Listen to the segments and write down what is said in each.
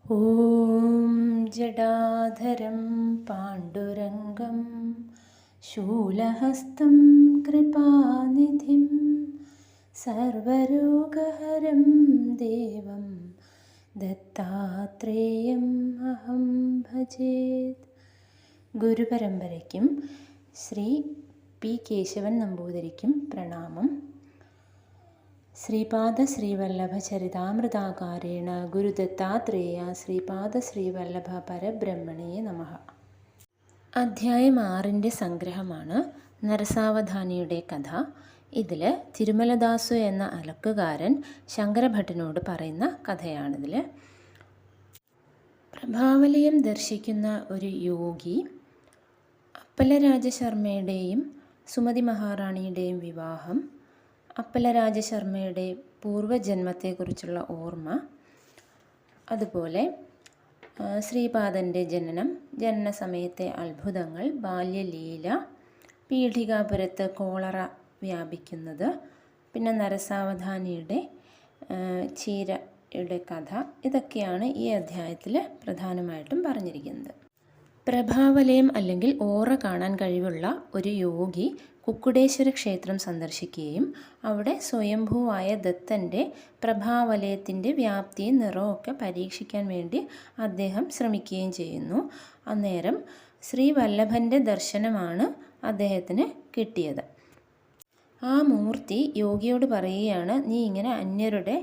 ॐ जडाधरं पाण्डुरङ्गं शूलहस्तं कृपानिधिं सर्वरोगहरं देवं दत्तात्रेयम् अहं भजेत्. ഗുരുപരമ്പരയ്ക്കും ശ്രീ പി കേശവൻ നമ്പൂതിരിക്കും പ്രണാമം. ശ്രീപാദ ശ്രീവല്ലഭ ചരിതാമൃതാകാരേണ ഗുരുദത്താത്രേയ ശ്രീപാദ ശ്രീവല്ലഭ പരബ്രഹ്മണേ നമഃ. അധ്യായം 6 സംഗ്രഹമാണ് നരസാവധാനിയുടെ കഥ. ഇതിൽ തിരുമലദാസു എന്ന അലക്കുകാരൻ ശങ്കരഭട്ടനോട് പറയുന്ന കഥയാണിതിൽ. പ്രഭാവലയം ദർശിക്കുന്ന ഒരു യോഗി അപ്പലരാജശർമ്മയുടെയും സുമതി മഹാറാണിയുടെയും വിവാഹം, അപ്പലരാജശർമ്മയുടെ പൂർവ്വജന്മത്തെക്കുറിച്ചുള്ള ഓർമ്മ, അതുപോലെ ശ്രീപാദൻ്റെ ജനന സമയത്തെ അത്ഭുതങ്ങൾ, ബാല്യലീല, പീഠികാപുരത്ത് കോളറ വ്യാപിക്കുന്നത്, പിന്നെ നരസാവധാനിയുടെ ചീരയുടെ കഥ, ഇതൊക്കെയാണ് ഈ അധ്യായത്തിൽ പ്രധാനമായിട്ടും പറഞ്ഞിരിക്കുന്നത്. പ്രഭാവലയം അല്ലെങ്കിൽ ഓറ കാണാൻ കഴിവുള്ള ഒരു യോഗി കുക്കുടേശ്വര ക്ഷേത്രം സന്ദർശിക്കുകയും അവിടെ സ്വയംഭൂവായ ദത്തൻ്റെ പ്രഭാവലയത്തിൻ്റെ വ്യാപ്തിയും നിറമൊക്കെ പരീക്ഷിക്കാൻ വേണ്ടി അദ്ദേഹം ശ്രമിക്കുകയും ചെയ്യുന്നു. അന്നേരം ശ്രീവല്ലഭൻ്റെ ദർശനമാണ് അദ്ദേഹത്തിന് കിട്ടിയത്. ആ മൂർത്തി യോഗിയോട് പറയുകയാണ്, നീ ഇങ്ങനെ അന്യരുടെ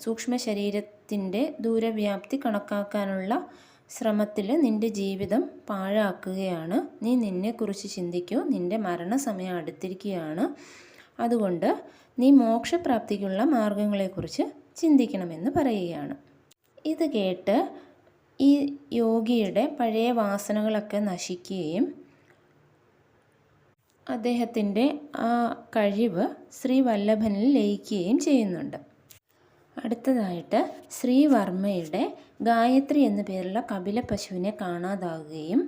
സൂക്ഷ്മ ശരീരത്തിൻ്റെ ദൂരവ്യാപ്തി കണക്കാക്കാനുള്ള ശ്രമത്തിൽ നിൻ്റെ ജീവിതം പാഴാക്കുകയാണ്. നീ നിന്നെക്കുറിച്ച് ചിന്തിക്കൂ, നിൻ്റെ മരണസമയം അടുത്തിരിക്കുകയാണ്. അതുകൊണ്ട് നീ മോക്ഷപ്രാപ്തിക്കുള്ള മാർഗങ്ങളെക്കുറിച്ച് ചിന്തിക്കണമെന്ന് പറയുകയാണ്. ഇത് കേട്ട് ഈ യോഗിയുടെ പഴയ വാസനകളൊക്കെ നശിക്കുകയും അദ്ദേഹത്തിൻ്റെ ആ കഴിവ് ശ്രീവല്ലഭനിൽ ലയിക്കുകയും ചെയ്യുന്നുണ്ട്. അടുത്തതായിട്ട് ശ്രീവർമ്മയുടെ ഗായത്രി എന്നു പേരുള്ള കപില പശുവിനെ കാണാതാവുകയും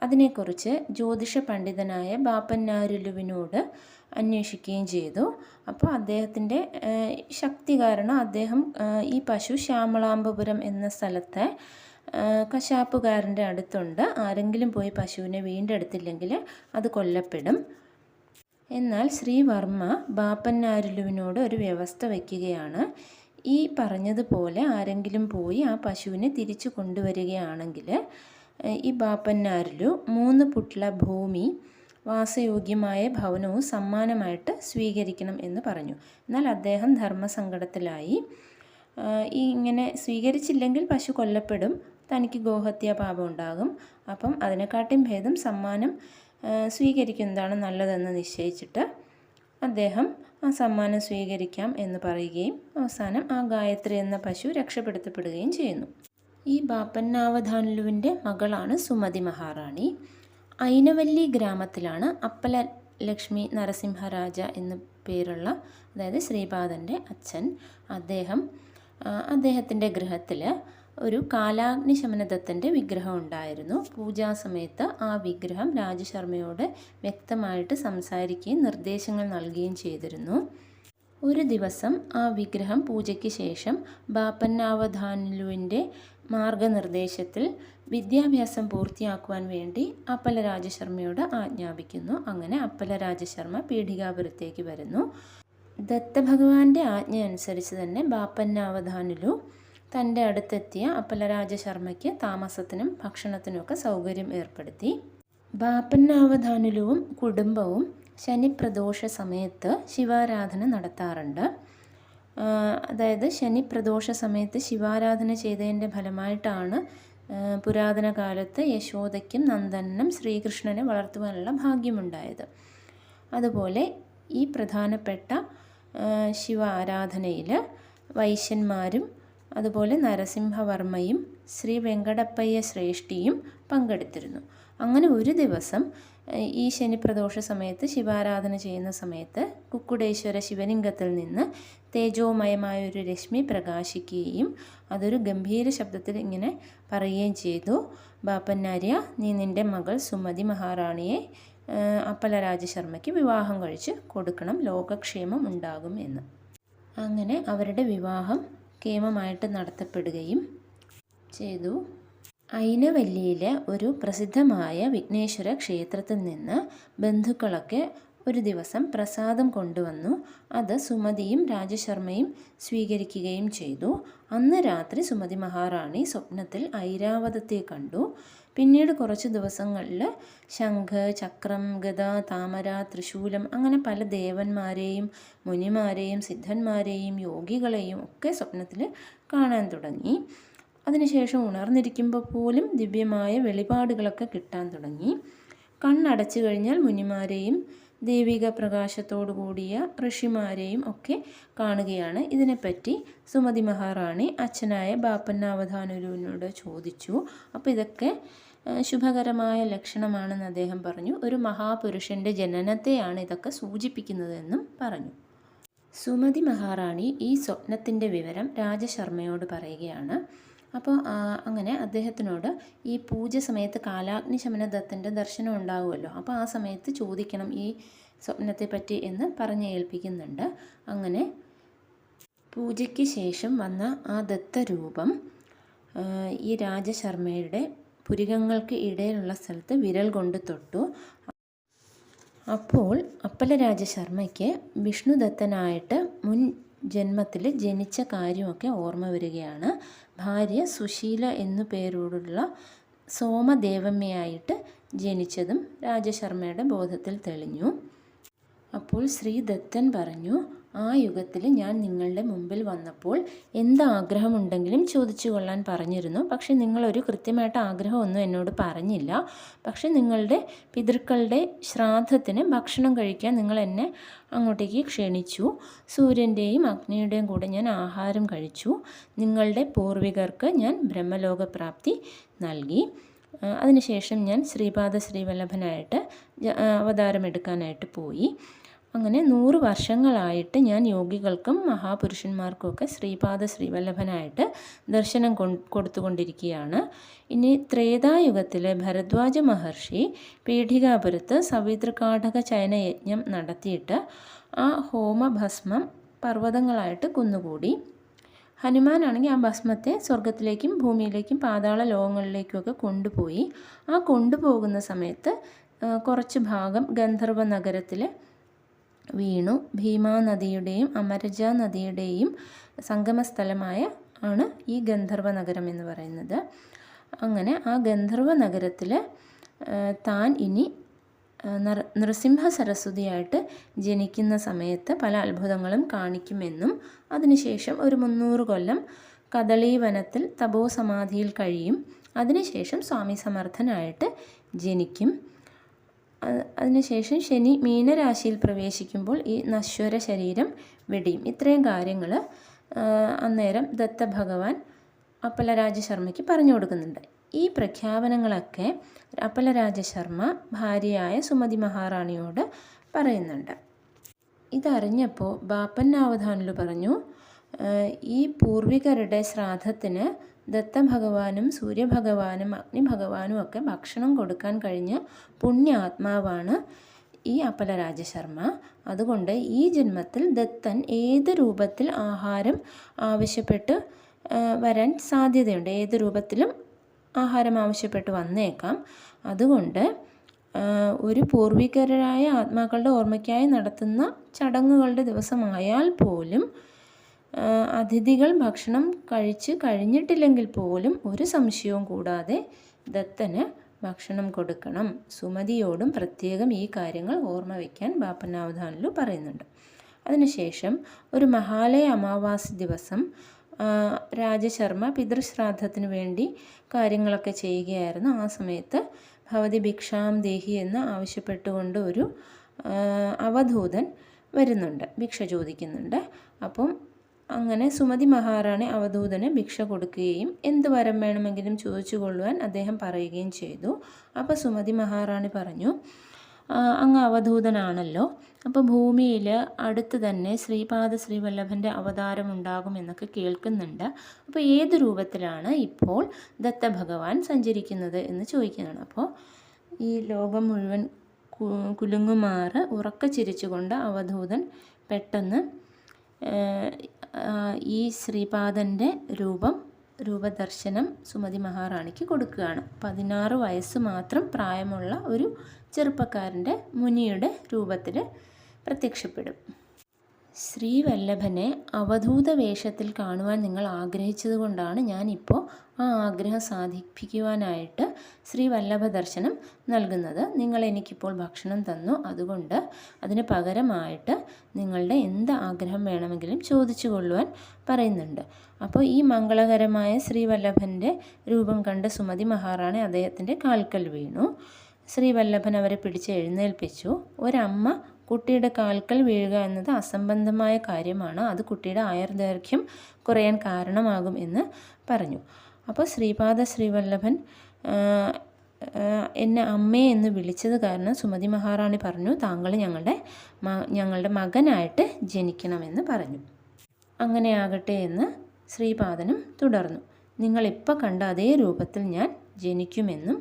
അതിനെക്കുറിച്ച് ജ്യോതിഷ പണ്ഡിതനായ ബാപ്പന്നാരുലുവിനോട് അന്വേഷിക്കുകയും ചെയ്തു. അപ്പോൾ അദ്ദേഹത്തിൻ്റെ ശക്തി കാരണം അദ്ദേഹം ഈ പശു ശ്യാമളാംബപുരം എന്ന സ്ഥലത്തെ കശാപ്പുകാരൻ്റെ അടുത്തുണ്ട്, ആരെങ്കിലും പോയി പശുവിനെ വീണ്ടെടുത്തില്ലെങ്കിൽ അത് കൊല്ലപ്പെടും. എന്നാൽ ശ്രീവർമ്മ ബാപ്പന്നാരുലുവിനോട് ഒരു വ്യവസ്ഥ വയ്ക്കുകയാണ്. ഈ പറഞ്ഞതുപോലെ ആരെങ്കിലും പോയി ആ പശുവിനെ തിരിച്ചു കൊണ്ടുവരികയാണെങ്കിൽ ഈ ബാപ്പന്നാരുലു 3 പുട്ട്ല ഭൂമി വാസയോഗ്യമായ ഭവനവും സമ്മാനമായിട്ട് സ്വീകരിക്കണം എന്ന് പറഞ്ഞു. എന്നാൽ അദ്ദേഹം ധർമ്മസങ്കടത്തിലായി. ഇങ്ങനെ സ്വീകരിച്ചില്ലെങ്കിൽ പശു കൊല്ലപ്പെടും, തനിക്ക് ഗോഹത്യാ പാപം ഉണ്ടാകും. അപ്പം അതിനെക്കാട്ടും ഭേദം സമ്മാനം സ്വീകരിക്കുന്നതാണ് നല്ലതെന്ന് നിശ്ചയിച്ചിട്ട് അദ്ദേഹം ആ സമ്മാനം സ്വീകരിക്കാം എന്ന് പറയുകയും അവസാനം ആ ഗായത്രി എന്ന പശു രക്ഷപ്പെടുത്തപ്പെടുകയും ചെയ്യുന്നു. ഈ ബാപ്പന്നാവധാനുലുവിൻ്റെ മകളാണ് സുമതി മഹാറാണി. ഐനവല്ലി ഗ്രാമത്തിലാണ് അപ്പല ലക്ഷ്മി നരസിംഹരാജ എന്നു പേരുള്ള, അതായത് ശ്രീപാദൻ്റെ അച്ഛൻ. അദ്ദേഹത്തിൻ്റെ ഗൃഹത്തിൽ ഒരു കാലാഗ്നി ശമനദത്തൻ്റെ വിഗ്രഹം ഉണ്ടായിരുന്നു. പൂജാസമയത്ത് ആ വിഗ്രഹം രാജശർമ്മയോട് വ്യക്തമായിട്ട് സംസാരിക്കുകയും നിർദ്ദേശങ്ങൾ നൽകുകയും ചെയ്തിരുന്നു. ഒരു ദിവസം ആ വിഗ്രഹം പൂജയ്ക്ക് ശേഷം ബാപ്പന്നാവധാനുലുവിൻ്റെ മാർഗനിർദ്ദേശത്തിൽ വിദ്യാഭ്യാസം പൂർത്തിയാക്കുവാൻ വേണ്ടി അപ്പലരാജശർമ്മയോട് ആജ്ഞാപിക്കുന്നു. അങ്ങനെ അപ്പലരാജശർമ്മ പീഠികാപുരത്തേക്ക് വരുന്നു. ദത്തഭഗവാന്റെ ആജ്ഞ അനുസരിച്ച് തന്നെ ബാപ്പന്നാവധാനുലു തൻ്റെ അടുത്തെത്തിയ അപ്പലരാജശർമ്മയ്ക്ക് താമസത്തിനും ഭക്ഷണത്തിനുമൊക്കെ സൗകര്യം ഏർപ്പെടുത്തി. ബാപ്പന്നാവധാനുലുവും കുടുംബവും ശനിപ്രദോഷ സമയത്ത് ശിവാരാധന നടത്താറുണ്ട്. അതായത് ശനിപ്രദോഷ സമയത്ത് ശിവാരാധന ചെയ്തതിൻ്റെ ഫലമായിട്ടാണ് പുരാതന കാലത്ത് യശോദയ്ക്കും നന്ദനും ശ്രീകൃഷ്ണനെ വളർത്തുവാനുള്ള ഭാഗ്യമുണ്ടായത്. അതുപോലെ ഈ പ്രധാനപ്പെട്ട ശിവ ആരാധനയിൽ വൈശ്യന്മാരും അതുപോലെ നരസിംഹവർമ്മയും ശ്രീ വെങ്കടപ്പയ്യ ശ്രേഷ്ഠിയും പങ്കെടുത്തിരുന്നു. അങ്ങനെ ഒരു ദിവസം ഈ ശനിപ്രദോഷ സമയത്ത് ശിവാരാധന ചെയ്യുന്ന സമയത്ത് കുക്കുടേശ്വര ശിവലിംഗത്തിൽ നിന്ന് തേജോമയമായൊരു രശ്മി പ്രകാശിക്കുകയും അതൊരു ഗംഭീര ശബ്ദത്തിൽ ഇങ്ങനെ പറയുകയും ചെയ്തു, ബാപ്പന്നാര്യ, നീ നിൻ്റെ മകൾ സുമതി മഹാറാണിയെ അപ്പലരാജശർമ്മയ്ക്ക് വിവാഹം കഴിച്ച് കൊടുക്കണം, ലോകക്ഷേമം ഉണ്ടാകും എന്ന്. അങ്ങനെ അവരുടെ വിവാഹം കേമമായിട്ട് നടത്തപ്പെടുകയും ചെയ്തു. ഐനവല്ലിയിലെ ഒരു പ്രസിദ്ധമായ വിഘ്നേശ്വര ക്ഷേത്രത്തിൽ നിന്ന് ബന്ധുക്കളൊക്കെ ഒരു ദിവസം പ്രസാദം കൊണ്ടുവന്നു. അത് സുമതിയും രാജശർമ്മയും സ്വീകരിക്കുകയും ചെയ്തു. അന്ന് രാത്രി സുമതി മഹാറാണി സ്വപ്നത്തിൽ ഐരാവതത്തെ കണ്ടു. പിന്നീട് കുറച്ച് ദിവസങ്ങളിൽ ശംഖ്, ചക്രം, ഗദ, താമര, ത്രിശൂലം അങ്ങനെ പല ദേവന്മാരെയും മുനിമാരെയും സിദ്ധന്മാരെയും യോഗികളെയും ഒക്കെ സ്വപ്നത്തിൽ കാണാൻ തുടങ്ങി. അതിനുശേഷം ഉണർന്നിരിക്കുമ്പോൾ പോലും ദിവ്യമായ വെളിപാടുകളൊക്കെ കിട്ടാൻ തുടങ്ങി. കണ്ണടച്ചു കഴിഞ്ഞാൽ മുനിമാരെയും ദൈവിക പ്രകാശത്തോടു കൂടിയ ഋഷിമാരെയും ഒക്കെ കാണുകയാണ്. ഇതിനെപ്പറ്റി സുമതി മഹാറാണി അച്ഛനായ ബാപ്പന്നാവധാനുരുവിനോട് ചോദിച്ചു. അപ്പോൾ ഇതൊക്കെ ശുഭകരമായ ലക്ഷണമാണെന്ന് അദ്ദേഹം പറഞ്ഞു. ഒരു മഹാപുരുഷൻ്റെ ജനനത്തെയാണ് ഇതൊക്കെ സൂചിപ്പിക്കുന്നതെന്നും പറഞ്ഞു. സുമതി മഹാറാണി ഈ സ്വപ്നത്തിൻ്റെ വിവരം രാജശർമ്മയോട് പറയുകയാണ്. അപ്പോൾ അങ്ങനെ അദ്ദേഹത്തിനോട് ഈ പൂജ സമയത്ത് കാലാഗ്നി ശമനദത്തൻ്റെ ദർശനം ഉണ്ടാകുമല്ലോ, അപ്പോൾ ആ സമയത്ത് ചോദിക്കണം ഈ സ്വപ്നത്തെ പറ്റി എന്ന് പറഞ്ഞ് ഏൽപ്പിക്കുന്നുണ്ട്. അങ്ങനെ പൂജയ്ക്ക് ശേഷം വന്ന ആ ദത്തരൂപം ഈ രാജശർമ്മയുടെ പുരികങ്ങൾക്ക് ഇടയിലുള്ള സ്ഥലത്ത് വിരൽ കൊണ്ട് തൊട്ടു. അപ്പോൾ അപ്പല രാജശർമ്മയ്ക്ക് വിഷ്ണുദത്തനായിട്ട് മുൻ ജന്മത്തിൽ ജനിച്ച കാര്യമൊക്കെ ഓർമ്മ വരികയാണ്. ഭാര്യ സുശീല എന്നു പേരോടുള്ള സോമദേവമ്മയായിട്ട് ജനിച്ചതും രാജശർമ്മയുടെ ബോധത്തിൽ തെളിഞ്ഞു. അപ്പോൾ ശ്രീദത്തൻ പറഞ്ഞു, ആ യുഗത്തിൽ ഞാൻ നിങ്ങളുടെ മുമ്പിൽ വന്നപ്പോൾ എന്ത് ആഗ്രഹമുണ്ടെങ്കിലും ചോദിച്ചു കൊള്ളാൻ പറഞ്ഞിരുന്നു. പക്ഷെ നിങ്ങളൊരു കൃത്യമായിട്ട് ആഗ്രഹമൊന്നും എന്നോട് പറഞ്ഞില്ല. പക്ഷെ നിങ്ങളുടെ പിതൃക്കളുടെ ശ്രാദ്ധത്തിന് ഭക്ഷണം കഴിക്കാൻ നിങ്ങൾ എന്നെ അങ്ങോട്ടേക്ക് ക്ഷണിച്ചു. സൂര്യൻ്റെയും അഗ്നിയുടെയും കൂടെ ഞാൻ ആഹാരം കഴിച്ചു. നിങ്ങളുടെ പൂർവികർക്ക് ഞാൻ ബ്രഹ്മലോകപ്രാപ്തി നൽകി. അതിനുശേഷം ഞാൻ ശ്രീപാദ ശ്രീവല്ലഭനായിട്ട് അവതാരമെടുക്കാനായിട്ട് പോയി. അങ്ങനെ 100 വർഷങ്ങളായിട്ട് ഞാൻ യോഗികൾക്കും മഹാപുരുഷന്മാർക്കുമൊക്കെ ശ്രീപാദ ശ്രീവല്ലഭനായിട്ട് ദർശനം കൊടുത്തുകൊണ്ടിരിക്കുകയാണ്. ഇനി ത്രേതായുഗത്തിൽ ഭരദ്വാജ മഹർഷി പീഠികാപുരത്ത് സവിതൃകാഠക ചയനയജ്ഞം നടത്തിയിട്ട് ആ ഹോമഭസ്മം പർവ്വതങ്ങളായിട്ട് കുന്നുകൂടി. ഹനുമാനാണെങ്കിൽ ആ ഭസ്മത്തെ സ്വർഗത്തിലേക്കും ഭൂമിയിലേക്കും പാതാള ലോകങ്ങളിലേക്കുമൊക്കെ കൊണ്ടുപോയി. ആ കൊണ്ടുപോകുന്ന സമയത്ത് കുറച്ച് ഭാഗം ഗന്ധർവ നഗരത്തിൽ വീണു. ഭീമാ നദിയുടെയും അമരജ നദിയുടെയും സംഗമസ്ഥലമായ ആണ് ഈ ഗന്ധർവ നഗരം എന്ന് പറയുന്നത്. അങ്ങനെ ആ ഗന്ധർവ നഗരത്തിൽ താൻ ഇനി നൃസിംഹ സരസ്വതിയായിട്ട് ജനിക്കുന്ന സമയത്ത് പല അത്ഭുതങ്ങളും കാണിക്കുമെന്നും അതിനുശേഷം ഒരു 300 കൊല്ലം കദളീവനത്തിൽ തപോസമാധിയിൽ കഴിയും. അതിനുശേഷം സ്വാമി സമർത്ഥനായിട്ട് ജനിക്കും. അതിനുശേഷം ശനി മീനരാശിയിൽ പ്രവേശിക്കുമ്പോൾ ഈ നശ്വര ശരീരം വെടിയും. ഇത്രയും കാര്യങ്ങൾ അന്നേരം ദത്തഭഗവാൻ അപ്പല രാജശർമ്മയ്ക്ക് പറഞ്ഞു കൊടുക്കുന്നുണ്ട്. ഈ പ്രഖ്യാപനങ്ങളൊക്കെ അപ്പല രാജശർമ്മ ഭാര്യയായ സുമതി മഹാറാണിയോട് പറയുന്നുണ്ട്. ഇതറിഞ്ഞപ്പോൾ ബാപ്പന്നാവധാനുലു പറഞ്ഞു, ഈ പൂർവികരുടെ ശ്രാദ്ധത്തിന് ദത്തഭഗവാനും സൂര്യഭഗവാനും അഗ്നിഭഗവാനും ഒക്കെ ഭക്ഷണം കൊടുക്കാൻ കഴിഞ്ഞ പുണ്യാത്മാവാണ് ഈ അപ്പല രാജശർമ്മ. അതുകൊണ്ട് ഈ ജന്മത്തിൽ ദത്തൻ ഏത് രൂപത്തിൽ ആഹാരം ആവശ്യപ്പെട്ട് വരാൻ സാധ്യതയുണ്ട്. ഏത് രൂപത്തിലും ആഹാരം ആവശ്യപ്പെട്ട് വന്നേക്കാം. അതുകൊണ്ട് ഒരു പൂർവികരായ ആത്മാക്കളുടെ ഓർമ്മയ്ക്കായി നടത്തുന്ന ചടങ്ങുകളുടെ ദിവസമായാൽ പോലും അതിഥികൾ ഭക്ഷണം കഴിച്ച് കഴിഞ്ഞിട്ടില്ലെങ്കിൽ പോലും ഒരു സംശയവും കൂടാതെ ദത്തന് ഭക്ഷണം കൊടുക്കണം. സുമതിയോടും പ്രത്യേകം ഈ കാര്യങ്ങൾ ഓർമ്മ വയ്ക്കാൻ ബാപ്പന്നാവധാനുലു പറയുന്നുണ്ട്. അതിനുശേഷം ഒരു മഹാലയ അമാവാസി ദിവസം രാജശർമ്മ പിതൃശ്രാദ്ധത്തിന് വേണ്ടി കാര്യങ്ങളൊക്കെ ചെയ്യുകയായിരുന്നു. ആ സമയത്ത് ഭവതി ഭിക്ഷാം ദേഹി എന്ന് ആവശ്യപ്പെട്ടുകൊണ്ട് ഒരു അവധൂതൻ വരുന്നുണ്ട്, ഭിക്ഷ ചോദിക്കുന്നുണ്ട്. അപ്പം അങ്ങനെ സുമതി മഹാറാണി അവധൂതന് ഭിക്ഷ കൊടുക്കുകയും എന്ത് വരം വേണമെങ്കിലും ചോദിച്ചു കൊള്ളുവാൻ അദ്ദേഹം പറയുകയും ചെയ്തു. അപ്പോൾ സുമതി മഹാറാണി പറഞ്ഞു, അങ്ങ് അവധൂതനാണല്ലോ, അപ്പോൾ ഭൂമിയിൽ അടുത്ത് തന്നെ ശ്രീപാദ ശ്രീവല്ലഭൻ്റെ അവതാരം ഉണ്ടാകുമെന്നൊക്കെ കേൾക്കുന്നുണ്ട്. അപ്പോൾ ഏത് രൂപത്തിലാണ് ഇപ്പോൾ ദത്തഭഗവാൻ സഞ്ചരിക്കുന്നത് എന്ന് ചോദിക്കുന്നതാണ്. അപ്പോൾ ഈ ലോകം മുഴുവൻ കുലുങ്ങുമാറ് ഉറക്ക ചിരിച്ചുകൊണ്ട് അവധൂതൻ പെട്ടെന്ന് ഈ ശ്രീപാദൻ്റെ രൂപം രൂപദർശനം സുമതി മഹാറാണിക്ക് കൊടുക്കുകയാണ്. 16 വയസ്സ് മാത്രം പ്രായമുള്ള ഒരു ചെറുപ്പക്കാരൻ്റെ മുനിയുടെ രൂപത്തിൽ പ്രത്യക്ഷപ്പെടും. ശ്രീവല്ലഭനെ അവധൂത വേഷത്തിൽ കാണുവാൻ നിങ്ങൾ ആഗ്രഹിച്ചതുകൊണ്ടാണ് ഞാനിപ്പോൾ ആ ആഗ്രഹം സാധിപ്പിക്കുവാനായിട്ട് ശ്രീവല്ലഭ ദർശനം നൽകുന്നത്. നിങ്ങൾ എനിക്കിപ്പോൾ ഭക്ഷണം തന്നു, അതുകൊണ്ട് അതിന് പകരമായിട്ട് നിങ്ങളുടെ എന്ത് ആഗ്രഹം വേണമെങ്കിലും ചോദിച്ചു കൊള്ളുവാൻ പറയുന്നുണ്ട്. അപ്പോൾ ഈ മംഗളകരമായ ശ്രീവല്ലഭൻ്റെ രൂപം കണ്ട് സുമതി മഹാറാണി അദ്ദേഹത്തിൻ്റെ കാൽക്കൽ വീണു. ശ്രീവല്ലഭൻ അവരെ പിടിച്ച് എഴുന്നേൽപ്പിച്ചു. ഒരമ്മ കുട്ടിയുടെ കാൽക്കൽ വീഴുക എന്നത് അസംബന്ധമായ കാര്യമാണ്, അത് കുട്ടിയുടെ ആയുർദൈർഘ്യം കുറയാൻ കാരണമാകും എന്ന് പറഞ്ഞു. അപ്പോൾ ശ്രീവല്ലഭൻ എന്നെ അമ്മേ എന്ന് വിളിച്ചത് കാരണം സുമതി മഹാറാണി പറഞ്ഞു, താങ്കൾ ഞങ്ങളുടെ മകനായിട്ട് ജനിക്കണമെന്ന് പറഞ്ഞു. അങ്ങനെയാകട്ടെ എന്ന് ശ്രീപാദനും തുടർന്നു. നിങ്ങളിപ്പോൾ കണ്ട അതേ രൂപത്തിൽ ഞാൻ ജനിക്കുമെന്നും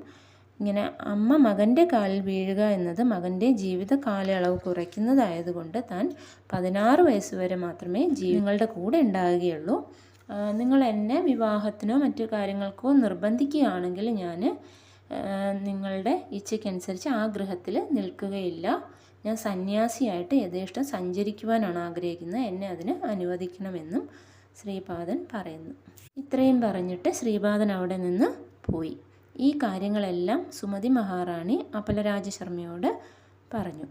ഇങ്ങനെ അമ്മ മകൻ്റെ കാലിൽ വീഴുക എന്നത് മകൻ്റെ ജീവിത കാലയളവ് കുറയ്ക്കുന്നതായതുകൊണ്ട് താൻ 16 വയസ്സ് വരെ മാത്രമേ നിങ്ങളുടെ കൂടെ ഉണ്ടാവുകയുള്ളൂ. നിങ്ങൾ എന്നെ വിവാഹത്തിനോ മറ്റു കാര്യങ്ങൾക്കോ നിർബന്ധിക്കുകയാണെങ്കിൽ ഞാൻ നിങ്ങളുടെ ഇച്ഛയ്ക്കനുസരിച്ച് ആ ഗൃഹത്തിൽ നിൽക്കുകയില്ല. ഞാൻ സന്യാസിയായിട്ട് യഥേഷ്ടം സഞ്ചരിക്കുവാനാണ് ആഗ്രഹിക്കുന്നത്, എന്നെ അതിന് അനുവദിക്കണമെന്നും ശ്രീപാദൻ പറയുന്നു. ഇത്രയും പറഞ്ഞിട്ട് ശ്രീപാദൻ അവിടെ നിന്ന് പോയി. ഈ കാര്യങ്ങളെല്ലാം സുമതി മഹാറാണി അപലരാജശർമ്മയോട് പറഞ്ഞു.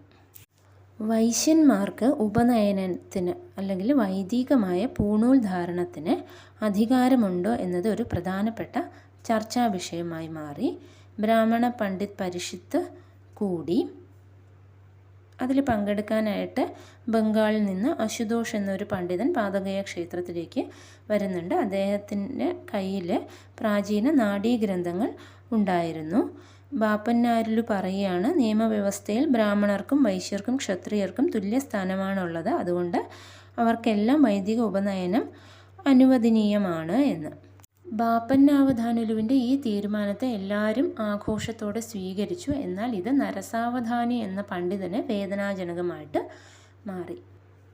വൈശ്യന്മാർക്ക് ഉപനയനത്തിന് അല്ലെങ്കിൽ വൈദികമായ പൂണൂൽ ധാരണത്തിന് അധികാരമുണ്ടോ എന്നത് ഒരു പ്രധാനപ്പെട്ട ചർച്ചാ വിഷയമായി മാറി. ബ്രാഹ്മണ പണ്ഡിത് പരിഷത്ത് കൂടി. അതിൽ പങ്കെടുക്കാനായിട്ട് ബംഗാളിൽ നിന്ന് അശുതോഷ് എന്നൊരു പണ്ഡിതൻ പാതകയ ക്ഷേത്രത്തിലേക്ക് വരുന്നുണ്ട്. അദ്ദേഹത്തിൻ്റെ കയ്യിൽ പ്രാചീന നാഡീഗ്രന്ഥങ്ങൾ ഉണ്ടായിരുന്നു. ബാപ്പന്നാരിലു പറയുകയാണ്, നിയമവ്യവസ്ഥയിൽ ബ്രാഹ്മണർക്കും വൈശ്യർക്കും ക്ഷത്രിയർക്കും തുല്യ സ്ഥാനമാണുള്ളത്, അതുകൊണ്ട് അവർക്കെല്ലാം വൈദിക ഉപനയനം അനുവദനീയമാണ് എന്ന്. ബാപ്പന്നാവധാനുലുവിൻ്റെ ഈ തീരുമാനത്തെ എല്ലാവരും ആഘോഷത്തോടെ സ്വീകരിച്ചു. എന്നാൽ ഇത് നരസാവധാനി എന്ന പണ്ഡിതന് വേദനാജനകമായിട്ട് മാറി.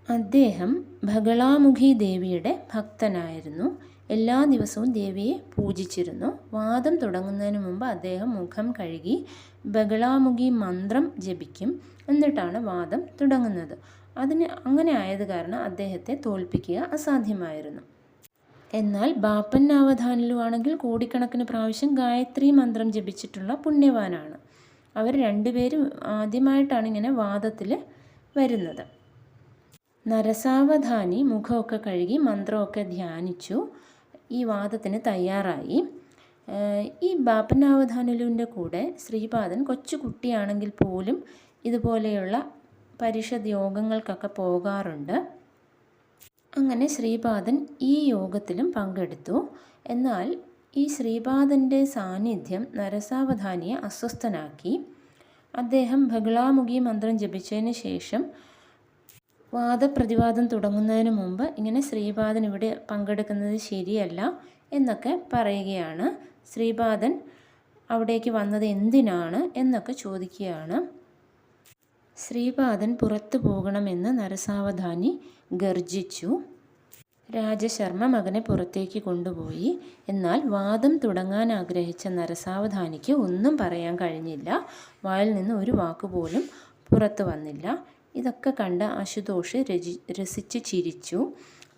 അദ്ദേഹം ബഗളാമുഖി ദേവിയുടെ ഭക്തനായിരുന്നു. എല്ലാ ദിവസവും ദേവിയെ പൂജിച്ചിരുന്നു. വാദം തുടങ്ങുന്നതിന് മുമ്പ് അദ്ദേഹം മുഖം കഴുകി ബഗളാമുഖി മന്ത്രം ജപിക്കും, എന്നിട്ടാണ് വാദം തുടങ്ങുന്നത്. അങ്ങനെ ആയത് കാരണം അദ്ദേഹത്തെ തോൽപ്പിക്കുക അസാധ്യമായിരുന്നു. എന്നാൽ ബാപ്പന്നാവധാനിലു ആണെങ്കിൽ കോടിക്കണക്കിന് പ്രാവശ്യം ഗായത്രി മന്ത്രം ജപിച്ചിട്ടുള്ള പുണ്യവാനാണ്. അവർ രണ്ടുപേരും ആദ്യമായിട്ടാണ് ഇങ്ങനെ വാദത്തിൽ വരുന്നത്. നരസാവധാനി മുഖമൊക്കെ കഴുകി മന്ത്രമൊക്കെ ധ്യാനിച്ചു ഈ വാദത്തിന് തയ്യാറായി. ഈ ബാപ്പന്നാവധാനുലുവിൻ്റെ കൂടെ ശ്രീപാദൻ കൊച്ചു കുട്ടിയാണെങ്കിൽ പോലും ഇതുപോലെയുള്ള പരിഷത് യോഗങ്ങൾക്കൊക്കെ പോകാറുണ്ട്. അങ്ങനെ ശ്രീപാദൻ ഈ യോഗത്തിലും പങ്കെടുത്തു. എന്നാൽ ഈ ശ്രീപാദൻ്റെ സാന്നിധ്യം നരസാവധാനിയെ അസ്വസ്ഥനാക്കി. അദ്ദേഹം ബഗളാമുഖി മന്ത്രം ജപിച്ചതിന് ശേഷം വാദപ്രതിവാദം തുടങ്ങുന്നതിന് മുമ്പ് ഇങ്ങനെ ശ്രീപാദൻ ഇവിടെ പങ്കെടുക്കുന്നത് ശരിയല്ല എന്നൊക്കെ പറയുകയാണ്. ശ്രീപാദൻ അവിടേക്ക് വന്നത് എന്തിനാണ് എന്നൊക്കെ ചോദിക്കുകയാണ്. ശ്രീപാദൻ പുറത്തു പോകണമെന്ന് നരസാവധാനി ഗർജിച്ചു. രാജശർമ്മ മകനെ പുറത്തേക്ക് കൊണ്ടുപോയി. എന്നാൽ വാദം തുടങ്ങാൻ ആഗ്രഹിച്ച നരസാവധാനിക്ക് ഒന്നും പറയാൻ കഴിഞ്ഞില്ല. വായിൽ നിന്ന് ഒരു വാക്കുപോലും പുറത്തു വന്നില്ല. ഇതൊക്കെ കണ്ട അശുതോഷ് രസിച്ച് ചിരിച്ചു.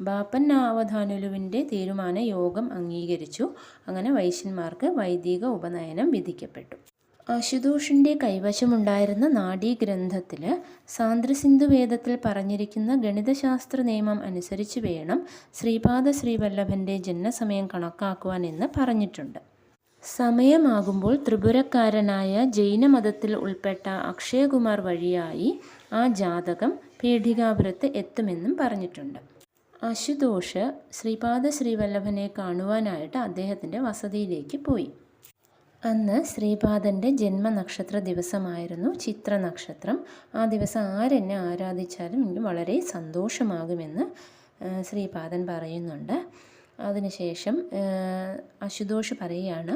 ബാപ്പന്നാവധാനുലുവിൻ്റെ തീരുമാന യോഗം അംഗീകരിച്ചു. അങ്ങനെ വൈശ്യന്മാർക്ക് വൈദിക ഉപനയനം വിധിക്കപ്പെട്ടു. അശുതോഷിൻ്റെ കൈവശമുണ്ടായിരുന്ന നാഡീഗ്രന്ഥത്തിൽ സാന്ദ്രസിന്ധു വേദത്തിൽ പറഞ്ഞിരിക്കുന്ന ഗണിതശാസ്ത്ര നിയമം അനുസരിച്ച് വേണം ശ്രീവല്ലഭൻ്റെ ജനനസമയം കണക്കാക്കുവാൻ എന്ന് പറഞ്ഞിട്ടുണ്ട്. സമയമാകുമ്പോൾ ത്രിപുരക്കാരനായ ജൈനമതത്തിൽ ഉൾപ്പെട്ട അക്ഷയകുമാർ വഴിയായി ആ ജാതകം പീഠികാപുരത്ത് എത്തുമെന്നും പറഞ്ഞിട്ടുണ്ട്. അശുതോഷ് ശ്രീവല്ലഭനെ കാണുവാനായിട്ട് അദ്ദേഹത്തിൻ്റെ വസതിയിലേക്ക് പോയി. അന്ന് ശ്രീപാദൻ്റെ ജന്മനക്ഷത്ര ദിവസമായിരുന്നു ചിത്ര നക്ഷത്രം. ആ ദിവസം ആരെന്നെ ആരാധിച്ചാലും എനിക്ക് വളരെ സന്തോഷമാകുമെന്ന് ശ്രീപാദൻ പറയുന്നുണ്ട്. അതിനുശേഷം അശുതോഷ് പറയുകയാണ്,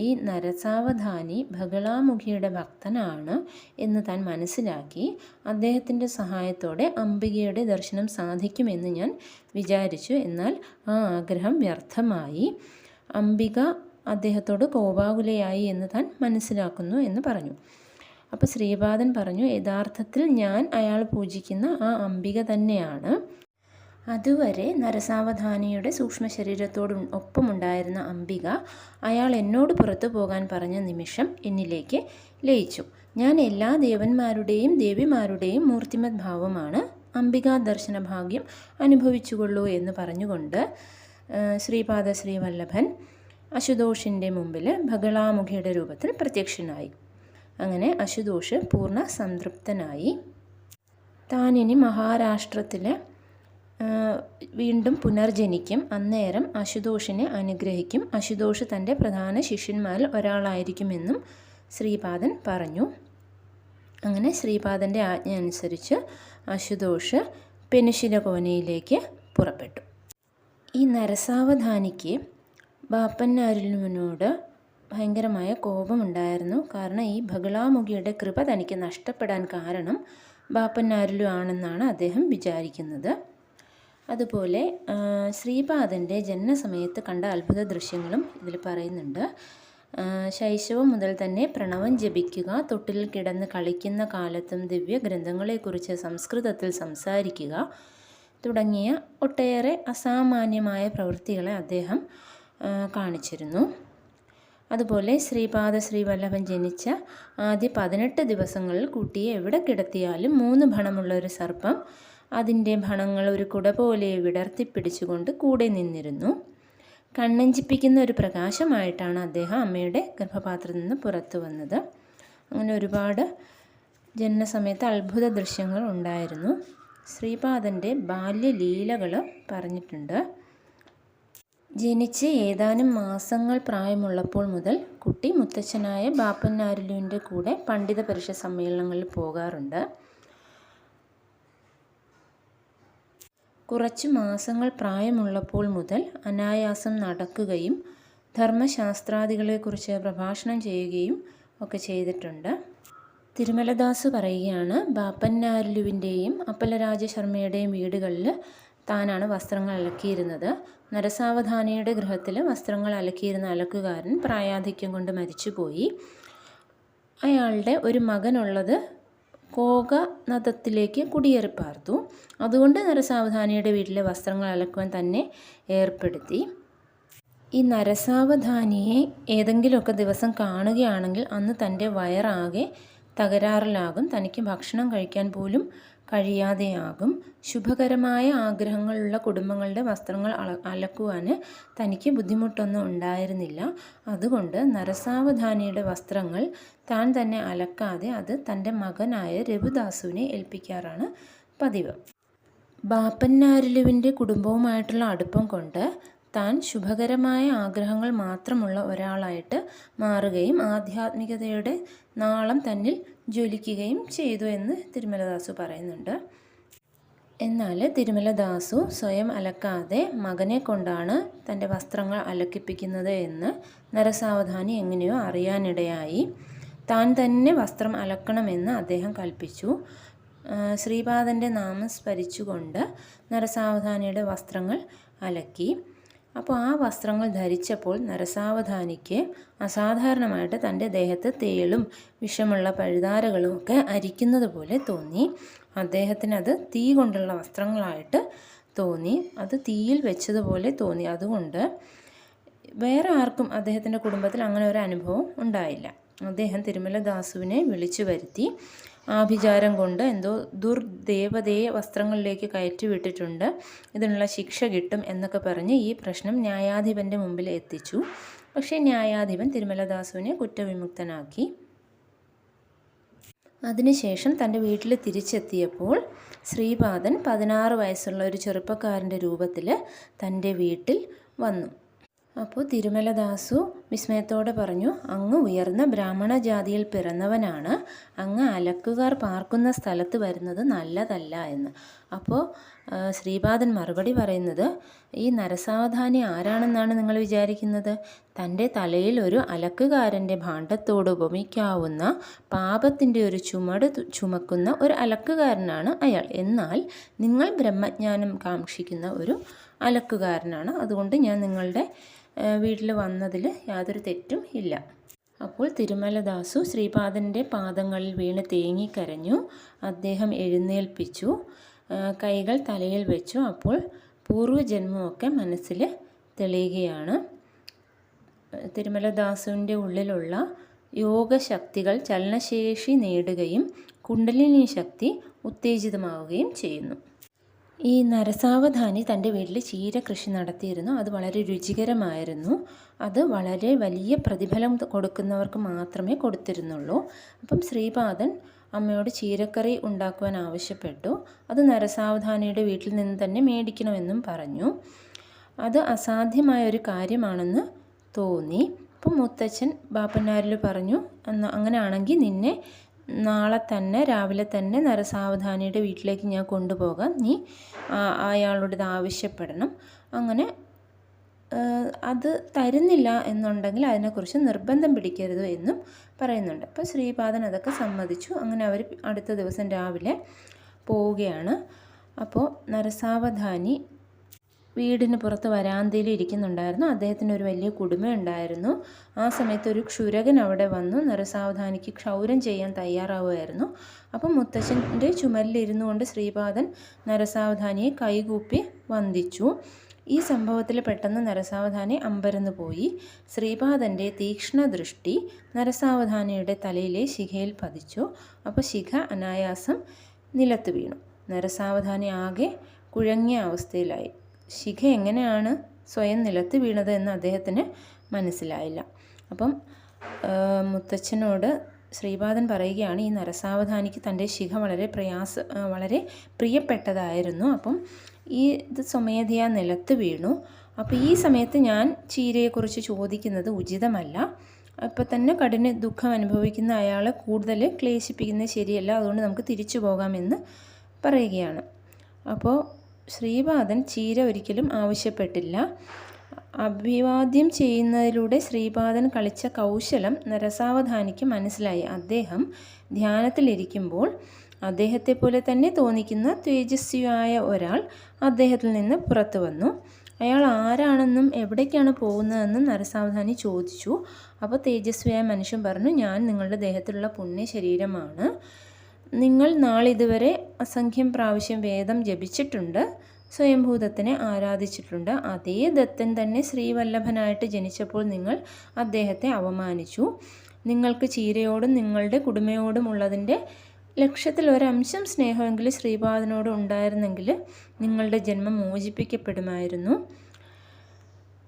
ഈ നരസാവധാനി ബഗളാമുഖിയുടെ ഭക്തനാണ് എന്ന് താൻ മനസ്സിലാക്കി. അദ്ദേഹത്തിൻ്റെ സഹായത്തോടെ അംബികയുടെ ദർശനം സാധിക്കുമെന്ന് ഞാൻ വിചാരിച്ചു. എന്നാൽ ആ ആഗ്രഹം വ്യർത്ഥമായി. അംബിക അദ്ദേഹത്തോട് കോപാകുലയായി എന്ന് താൻ മനസ്സിലാക്കുന്നു എന്ന് പറഞ്ഞു. അപ്പോൾ ശ്രീപാദൻ പറഞ്ഞു, യഥാർത്ഥത്തിൽ ഞാൻ അയാൾ പൂജിക്കുന്ന ആ അംബിക തന്നെയാണ്. അതുവരെ നരസാവധാനിയുടെ സൂക്ഷ്മ ശരീരത്തോട് ഒപ്പമുണ്ടായിരുന്ന അംബിക അയാൾ എന്നോട് പുറത്തു പോകാൻ പറഞ്ഞ നിമിഷം എന്നിലേക്ക് ലയിച്ചു. ഞാൻ എല്ലാ ദേവന്മാരുടെയും ദേവിമാരുടെയും മൂർത്തിമത് ഭാവമാണ്. അംബികാ ദർശന ഭാഗ്യം അനുഭവിച്ചുകൊള്ളൂ എന്ന് പറഞ്ഞുകൊണ്ട് ശ്രീപാദ ശ്രീവല്ലഭൻ അശുതോഷിൻ്റെ മുമ്പിൽ ബഗളാമുഖിയുടെ രൂപത്തിൽ പ്രത്യക്ഷനായി. അങ്ങനെ അശുതോഷ് പൂർണ്ണ സംതൃപ്തനായി. താനിനി മഹാരാഷ്ട്രത്തിൽ വീണ്ടും പുനർജനിക്കും. അന്നേരം അശുതോഷിനെ അനുഗ്രഹിക്കും. അശുതോഷ് തൻ്റെ പ്രധാന ശിഷ്യന്മാരിൽ ഒരാളായിരിക്കുമെന്നും ശ്രീപാദൻ പറഞ്ഞു. അങ്ങനെ ശ്രീപാദൻ്റെ ആജ്ഞ അനുസരിച്ച് അശുതോഷ് പെനുശിലകോനയിലേക്ക് പുറപ്പെട്ടു. ഈ നരസാവധാനിക്ക് ബാപ്പന്നാരുലുവിനോട് ഭയങ്കരമായ കോപമുണ്ടായിരുന്നു. കാരണം ഈ ബഗളാമുഖിയുടെ കൃപ തനിക്ക് നഷ്ടപ്പെടാൻ കാരണം ബാപ്പന്നാരുലു ആണെന്നാണ് അദ്ദേഹം വിചാരിക്കുന്നത്. അതുപോലെ ശ്രീപാദൻ്റെ ജനനസമയത്ത് കണ്ട അത്ഭുത ദൃശ്യങ്ങളും ഇതിൽ പറയുന്നുണ്ട്. ശൈശവം മുതൽ തന്നെ പ്രണവം ജപിക്കുക, തൊട്ടിലിൽ കിടന്ന് കളിക്കുന്ന കാലത്തും ദിവ്യഗ്രന്ഥങ്ങളെക്കുറിച്ച് സംസ്കൃതത്തിൽ സംസാരിക്കുക തുടങ്ങിയ ഒട്ടേറെ അസാമാന്യമായ പ്രവൃത്തികളെ അദ്ദേഹം കാണിച്ചിരുന്നു. അതുപോലെ ശ്രീപാദ ശ്രീവല്ലഭൻ ജനിച്ച ആദ്യ 18 ദിവസങ്ങളിൽ കുട്ടിയെ എവിടെ കിടത്തിയാലും 3 ഭണമുള്ള ഒരു സർപ്പം അതിൻ്റെ ഭണങ്ങൾ ഒരു കുട പോലെ വിടർത്തിപ്പിടിച്ചുകൊണ്ട് കൂടെ നിന്നിരുന്നു. കണ്ണഞ്ചിപ്പിക്കുന്ന ഒരു പ്രകാശമായിട്ടാണ് അദ്ദേഹം അമ്മയുടെ ഗർഭപാത്രത്തിൽ നിന്ന് പുറത്തു വന്നത്. അങ്ങനെ ഒരുപാട് ജനനസമയത്ത് അത്ഭുത ദൃശ്യങ്ങൾ ഉണ്ടായിരുന്നു. ശ്രീപാദൻ്റെ ബാല്യലീലകൾ പറഞ്ഞിട്ടുണ്ട്. ജനിച്ച് ഏതാനും മാസങ്ങൾ പ്രായമുള്ളപ്പോൾ മുതൽ കുട്ടി മുത്തച്ഛനായ ബാപ്പന്നാരുലുവിൻ്റെ കൂടെ പണ്ഡിത പരിഷത്ത് സമ്മേളനങ്ങളിൽ പോകാറുണ്ട്. കുറച്ച് മാസങ്ങൾ പ്രായമുള്ളപ്പോൾ മുതൽ അനായാസം നടക്കുകയും ധർമ്മശാസ്ത്രാദികളെക്കുറിച്ച് പ്രഭാഷണം ചെയ്യുകയും ഒക്കെ ചെയ്തിട്ടുണ്ട്. തിരുമലദാസ് പറയുകയാണ്, ബാപ്പന്നാരുലുവിൻ്റെയും അപ്പലരാജ ശർമ്മയുടെയും വീടുകളിൽ താനാണ് വസ്ത്രങ്ങൾ അലക്കിയിരുന്നത്. നരസാവധാനിയുടെ ഗൃഹത്തിൽ വസ്ത്രങ്ങൾ അലക്കിയിരുന്ന അലക്കുകാരൻ പ്രായാധിക്യം കൊണ്ട് മരിച്ചുപോയി. അയാളുടെ ഒരു മകനുള്ളത് കോകനദത്തിലേക്ക് കുടിയേറിപ്പാർത്തു. അതുകൊണ്ട് നരസാവധാനിയുടെ വീട്ടിലെ വസ്ത്രങ്ങൾ അലക്കുവാൻ തന്നെ ഏർപ്പെടുത്തി. ഈ നരസാവധാനിയെ ഏതെങ്കിലുമൊക്കെ ദിവസം കാണുകയാണെങ്കിൽ അന്ന് തൻ്റെ വയറാകെ തകരാറിലാകും. തനിക്ക് ഭക്ഷണം കഴിക്കാൻ പോലും കഴിയാതെയാകും. ശുഭകരമായ ആഗ്രഹങ്ങളുള്ള കുടുംബങ്ങളുടെ വസ്ത്രങ്ങൾ അലക്കുവാൻ തനിക്ക് ബുദ്ധിമുട്ടൊന്നും ഉണ്ടായിരുന്നില്ല. അതുകൊണ്ട് നരസാവധാനിയുടെ വസ്ത്രങ്ങൾ താൻ തന്നെ അലക്കാതെ അത് തൻ്റെ മകനായ രഘുദാസുവിനെ ഏൽപ്പിക്കാറാണ് പതിവ്. ബാപ്പന്നാരുലുവിൻ്റെ കുടുംബവുമായിട്ടുള്ള അടുപ്പം കൊണ്ട് താൻ ശുഭകരമായ ആഗ്രഹങ്ങൾ മാത്രമുള്ള ഒരാളായിട്ട് മാറുകയും ആധ്യാത്മികതയുടെ നാളം തന്നിൽ ജ്വലിക്കുകയും ചെയ്തു എന്ന് തിരുമലദാസു പറയുന്നുണ്ട്. എന്നാൽ തിരുമലദാസു സ്വയം അലക്കാതെ മകനെ കൊണ്ടാണ് തൻ്റെ വസ്ത്രങ്ങൾ അലക്കിപ്പിക്കുന്നത് എന്ന് നരസാവധാനി എങ്ങനെയോ അറിയാനിടയായി. താൻ തന്നെ വസ്ത്രം അലക്കണമെന്ന് അദ്ദേഹം കൽപ്പിച്ചു. ശ്രീപാദൻ്റെ നാമം സ്മരിച്ചുകൊണ്ട് നരസാവധാനിയുടെ വസ്ത്രങ്ങൾ അലക്കി. അപ്പോൾ ആ വസ്ത്രങ്ങൾ ധരിച്ചപ്പോൾ നരസാവധാനിക്ക് അസാധാരണമായിട്ട് തൻ്റെ ദേഹത്ത് തേളും വിഷമുള്ള പഴുതാരകളും ഒക്കെ അരിക്കുന്നത് പോലെ തോന്നി. അദ്ദേഹത്തിനത് തീ കൊണ്ടുള്ള വസ്ത്രങ്ങളായിട്ട് തോന്നി. അത് തീയിൽ വെച്ചതുപോലെ തോന്നി. അതുകൊണ്ട് വേറെ ആർക്കും അദ്ദേഹത്തിൻ്റെ കുടുംബത്തിൽ അങ്ങനെ ഒരു അനുഭവം ഉണ്ടായില്ല. അദ്ദേഹം തിരുമലദാസുവിനെ വിളിച്ചു വരുത്തി. ആഭിചാരം കൊണ്ട് എന്തോ ദുർദേവതയെ വസ്ത്രങ്ങളിലേക്ക് കയറ്റി വിട്ടിട്ടുണ്ട്, ഇതിനുള്ള ശിക്ഷ കിട്ടും എന്നൊക്കെ പറഞ്ഞ് ഈ പ്രശ്നം ന്യായാധിപൻ്റെ മുമ്പിൽ എത്തിച്ചു. പക്ഷേ ന്യായാധിപൻ തിരുമലദാസുവിനെ കുറ്റവിമുക്തനാക്കി. അതിനുശേഷം തൻ്റെ വീട്ടിൽ തിരിച്ചെത്തിയപ്പോൾ ശ്രീപാദൻ 16 വയസ്സുള്ള ഒരു ചെറുപ്പക്കാരൻ്റെ രൂപത്തിൽ തൻ്റെ വീട്ടിൽ വന്നു. അപ്പോൾ തിരുമലദാസു വിസ്മയത്തോടെ പറഞ്ഞു, അങ്ങ് ഉയർന്ന ബ്രാഹ്മണ ജാതിയിൽ പിറന്നവനാണ്, അങ്ങ് അലക്കുകാർ പാർക്കുന്ന സ്ഥലത്ത് വരുന്നത് നല്ലതല്ല എന്ന്. അപ്പോൾ ശ്രീപാദൻ മറുപടി പറയുന്നത്, ഈ നരസാവധാനി ആരാണെന്നാണ് നിങ്ങൾ വിചാരിക്കുന്നത്? തൻ്റെ തലയിൽ ഒരു അലക്കുകാരൻ്റെ ഭാണ്ഡത്തോട് ഉപമിക്കാവുന്ന പാപത്തിൻ്റെ ഒരു ചുമട് ചുമക്കുന്ന ഒരു അലക്കുകാരനാണ് അയാൾ. എന്നാൽ നിങ്ങൾ ബ്രഹ്മജ്ഞാനം കാക്ഷിക്കുന്ന ഒരു അലക്കുകാരനാണ്. അതുകൊണ്ട് ഞാൻ നിങ്ങളുടെ വീട്ടിൽ വന്നതിൽ യാതൊരു തെറ്റും ഇല്ല. അപ്പോൾ തിരുമലദാസു ശ്രീപാദൻ്റെ പാദങ്ങളിൽ വീണ് തേങ്ങിക്കരഞ്ഞു. അദ്ദേഹം എഴുന്നേൽപ്പിച്ചു, കൈകൾ തലയിൽ വെച്ചു. അപ്പോൾ പൂർവ്വജന്മമൊക്കെ മനസ്സിൽ തെളിയുകയാണ്. തിരുമലദാസുവിൻ്റെ ഉള്ളിലുള്ള യോഗശക്തികൾ ചലനശേഷി നേടുകയും കുണ്ടലിനി ശക്തി ഉത്തേജിതമാവുകയും ചെയ്യുന്നു. ഈ നരസാവധാനി തൻ്റെ വീട്ടിൽ ചീര കൃഷി നടത്തിയിരുന്നു. അത് വളരെ രുചികരമായിരുന്നു. അത് വളരെ വലിയ പ്രതിഫലം കൊടുക്കുന്നവർക്ക് മാത്രമേ കൊടുത്തിരുന്നുള്ളൂ. അപ്പം ശ്രീപാദൻ അമ്മയോട് ചീരക്കറി ഉണ്ടാക്കുവാൻ ആവശ്യപ്പെട്ടു. അത് നരസാവധാനിയുടെ വീട്ടിൽ നിന്ന് തന്നെ മേടിക്കണമെന്നും പറഞ്ഞു. അത് അസാധ്യമായ ഒരു കാര്യമാണെന്ന് തോന്നി. അപ്പം മുത്തച്ഛൻ ബാപ്പനാരിൽ പറഞ്ഞു, അങ്ങനെയാണെങ്കിൽ നിന്നെ നാളെ തന്നെ രാവിലെ തന്നെ നരസാവധാനിയുടെ വീട്ടിലേക്ക് ഞാൻ കൊണ്ടുപോകാം, നീ അയാളോട് ആവശ്യപ്പെടണം. അങ്ങനെ അത് തരുന്നില്ല എന്നുണ്ടെങ്കിൽ അതിനെക്കുറിച്ച് നിർബന്ധം പിടിക്കരുത് എന്നും പറയുന്നുണ്ട്. അപ്പോൾ ശ്രീപാദൻ അതൊക്കെ സമ്മതിച്ചു. അങ്ങനെ അവർ അടുത്ത ദിവസം രാവിലെ പോവുകയാണ്. അപ്പോൾ നരസാവധാനി വീടിന് പുറത്ത് വരാന്തയിൽ ഇരിക്കുന്നുണ്ടായിരുന്നു. അദ്ദേഹത്തിന് ഒരു വലിയ കുടുമയുണ്ടായിരുന്നു. ആ സമയത്ത് ഒരു ക്ഷുരകൻ അവിടെ വന്നു നരസാവധാനിക്ക് ക്ഷൗരം ചെയ്യാൻ തയ്യാറാവുമായിരുന്നു. അപ്പം മുത്തച്ഛൻ്റെ ചുമലിലിരുന്നു കൊണ്ട് ശ്രീപാദൻ നരസാവധാനിയെ കൈകൂപ്പി വന്ദിച്ചു. ഈ സംഭവത്തിൽ പെട്ടെന്ന് നരസാവധാനി അമ്പരന്ന് പോയി. ശ്രീപാദൻ്റെ തീക്ഷ്ണ ദൃഷ്ടി നരസാവധാനിയുടെ തലയിലെ ശിഖയിൽ പതിച്ചു. അപ്പോൾ ശിഖ അനായാസം നിലത്ത് വീണു. നരസാവധാനി ആകെ കുഴങ്ങിയ അവസ്ഥയിലായി. ശിഖ എങ്ങനെയാണ് സ്വയം നിലത്ത് വീണത് എന്ന് അദ്ദേഹത്തിന് മനസ്സിലായില്ല. അപ്പം മുത്തച്ഛനോട് ശ്രീപാദൻ പറയുകയാണ്, ഈ നരസാവധാനിക്ക് തൻ്റെ ശിഖ വളരെ പ്രിയപ്പെട്ടതായിരുന്നു. അപ്പം ഇത് സ്വമേധയാ നിലത്ത് വീണു. അപ്പോൾ ഈ സമയത്ത് ഞാൻ ചീരയെക്കുറിച്ച് ചോദിക്കുന്നത് ഉചിതമല്ല. അപ്പോൾ തന്നെ കഠിന ദുഃഖം അനുഭവിക്കുന്ന അയാളെ കൂടുതൽ ക്ലേശിപ്പിക്കുന്നത് ശരിയല്ല. അതുകൊണ്ട് നമുക്ക് തിരിച്ചു പോകാമെന്ന് പറയുകയാണ്. അപ്പോൾ ശ്രീപാദൻ ചീര ഒരിക്കലും ആവശ്യപ്പെട്ടില്ല. അഭിവാദ്യം ചെയ്യുന്നതിലൂടെ ശ്രീപാദൻ കളിച്ച കൗശലം നരസാവധാനിക്ക് മനസ്സിലായി. അദ്ദേഹം ധ്യാനത്തിലിരിക്കുമ്പോൾ അദ്ദേഹത്തെ പോലെ തന്നെ തോന്നിക്കുന്ന തേജസ്വിയായ ഒരാൾ അദ്ദേഹത്തിൽ നിന്ന് പുറത്തു വന്നു. അയാൾ ആരാണെന്നും എവിടേക്കാണ് പോകുന്നതെന്നും നരസാവധാനി ചോദിച്ചു. അപ്പോൾ തേജസ്വിയായ മനുഷ്യൻ പറഞ്ഞു, ഞാൻ നിങ്ങളുടെ ദേഹത്തിലുള്ള പുണ്യ ശരീരമാണ്. നിങ്ങൾ നാളിതുവരെ അസംഖ്യം പ്രാവശ്യം വേദം ജപിച്ചിട്ടുണ്ട്, സ്വയംഭൂതത്തിനെ ആരാധിച്ചിട്ടുണ്ട്. അതേ ദത്തൻ തന്നെ ശ്രീവല്ലഭനായിട്ട് ജനിച്ചപ്പോൾ നിങ്ങൾ അദ്ദേഹത്തെ അവമാനിച്ചു. നിങ്ങൾക്ക് ചീരയോടും നിങ്ങളുടെ കുടുംബയോടും ഉള്ളതിൻ്റെ ലക്ഷ്യത്തിൽ ഒരംശം സ്നേഹമെങ്കിലും ശ്രീപാദനോട് ഉണ്ടായിരുന്നെങ്കിൽ നിങ്ങളുടെ ജന്മം മോചിപ്പിക്കപ്പെടുമായിരുന്നു.